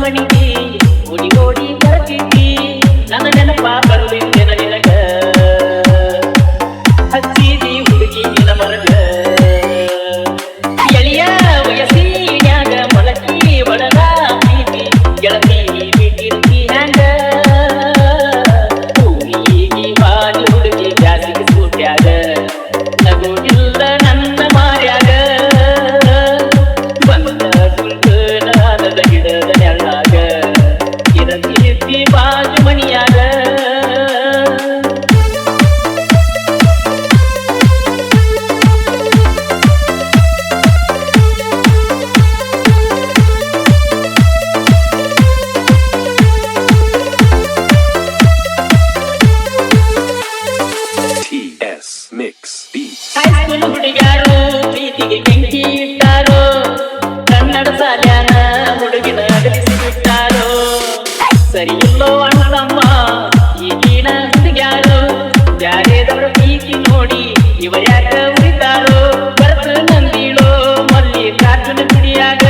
ಮಣಿಗೆ ಓಡಿ ಓಡಿ ಬರ್ತಿದ್ದಿ ನನ್ನ ನೆನಪ ಬರ್ಲಿದ್ದೇನ ನಿನಗ ಹಚ್ಚಿದಿ ಹುಡುಗಿ ನಿನ ಮರಗ ಎಳೆಯ ವಯಸ್ಸಿನ್ಯಾಗ ಮೊಳಕಿ ಒಳಗ ಪ್ರೀತಿ ಗೆಳತಿ ಬಿಟ್ಟಿರ್ತಿ ಹ್ಯಾಂಗ ಹೂವಿಗೆ ಬಾಲಿ ಹುಡುಗಿ ಜಾಸ್ತಿ ಸೂಟ್ಯಾಗ ನಗು ಇಲ್ಲ ನನ್ನ ಮಾರ್ಯಾಗ ಬಂದ ಕುಂತು ನಾನದ ಗಿಡದ ನೆಳ್ಳಾಗ ಇರತಿ ಬಾಜು ಮನಿಯಾಗ TS Mix Beats. ಹೈಸ್ಕೂಲ್ ಹುಡುಗ್ಯಾರು ಪ್ರೀತಿಗೆ ಬೆಂಕಿ ಇಟ್ಟಾರೋ ಕನ್ನಡ ಸಾಲ್ಯಾನ ಹುಡುಗಿನ ಅಗಲಿಸಿ ಬಿಟ್ಟಾರೋ ಸರಿ ಇಲ್ಲೋ ಅಣ್ಣಮ್ಮ ಈಗಿನ ಹುಡುಗ್ಯಾರು ಬ್ಯಾರೆದವರ ಪ್ರೀತಿ ನೋಡಿ ಇವ ಯಾಕ ಉಳಿತಾರೋ ಬರ್ತ ನಂದಿಳೋ ಮಲ್ಲಿ ಕಾಟನ ಕುಡಿಯಾಗ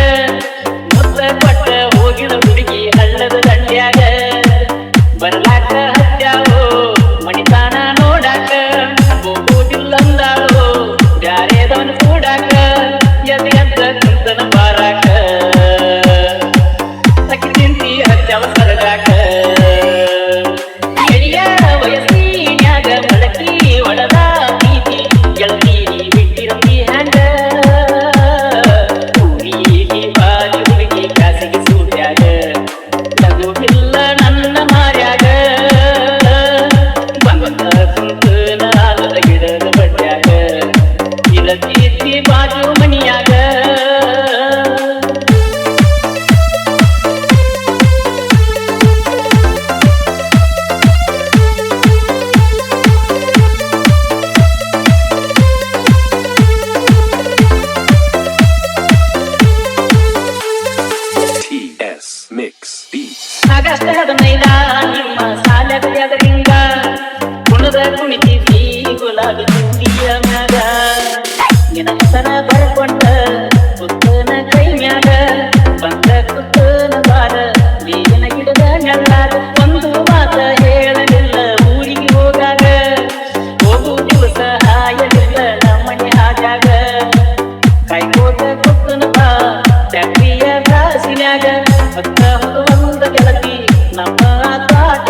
ಮುತ್ತ ಕೊಟ್ಟ ಹೋಗಿದ ಹುಡುಗಿ ಹಳ್ಳದ ದಂಡ್ಯಾಗ ಬರ್ಲಾಕ ಹತ್ಯಾವೋ ಮಣಿತಾನ ನೋಡಾಕ ಹೋಗುದಿಲ್ಲಂದಾಳೋ ಬ್ಯಾರೆದವನ ಕೂಡಾಕ ಎದ್ ಎದ್ದ ಕುಂತನ ಬಾರಾಕ ಸಖಿ ತಿಂತಿ ಹತ್ಯಾವ ಸರಗಾಕ ಎಳೆಯ ವಯಸ್ಸಿನ್ಯಾಗ ಮೊಳಕಿ ಒಳದ ಪ್ರೀತಿ ಗೆಳತಿ ಬಿಟ್ಟಿರತಿ ಹ್ಯಾಂಗ ಹೂವಿಗೆ ಬಾಲಿ ಹುಡುಗಿ ಕಾಸಿಗೆ ಸೂಟ್ಯಾಗ ನಗು ಇಲ್ಲ ನನ್ನ ಮಾರ್ಯಾಗ ಬಂದ ಕುಂತು ನಾನದ ಗಿಡದ ಬಡ್ಯಾಗ ಇರತಿ ಬಾಜು ಮನಿಯಾಗ TS Mix Beats. ಆಗಸ್ಟ್ 15 ನಿಮ್ಮ ಸಾಲದ ಎದರಿಂದ ಕುಣದ ಕುಣಿತಿದ್ದಿ ಗುಲಾಬಿ ಚೂಡಿಯ ಮ್ಯಾಗ ನಿನ್ನ ಹೆಸರ ಬರ್ಕೊಂಡ ಕುತ್ತನ ಕೈ ಮ್ಯಾಗ ಬಂದ ಕುತ್ತನ ಬಾರ ಬೇವಿನ ಗಿಡದ ನೆಳ್ಳಾಗ ಒಂದು ಮಾತ ಹೇಳಲಿಲ್ಲ ಊರಿಗೆ ಹೋಗಾಗ ಹೋಗು ದಿವಸ ಹಾಯಲಿಲ್ಲ ನಮ್ಮನೆ ಹಾಜಾಗ ಕೈಕೋತ ಕುತ್ತನ ಬಾ ಟ್ಯಾಕ್ರಿಯ ಕಾಸಿನ್ಯಾಗ ಹೊತ್ತ ಒಂದು ಗೆಳತಿ ನಮ್ಮ ತಾಟ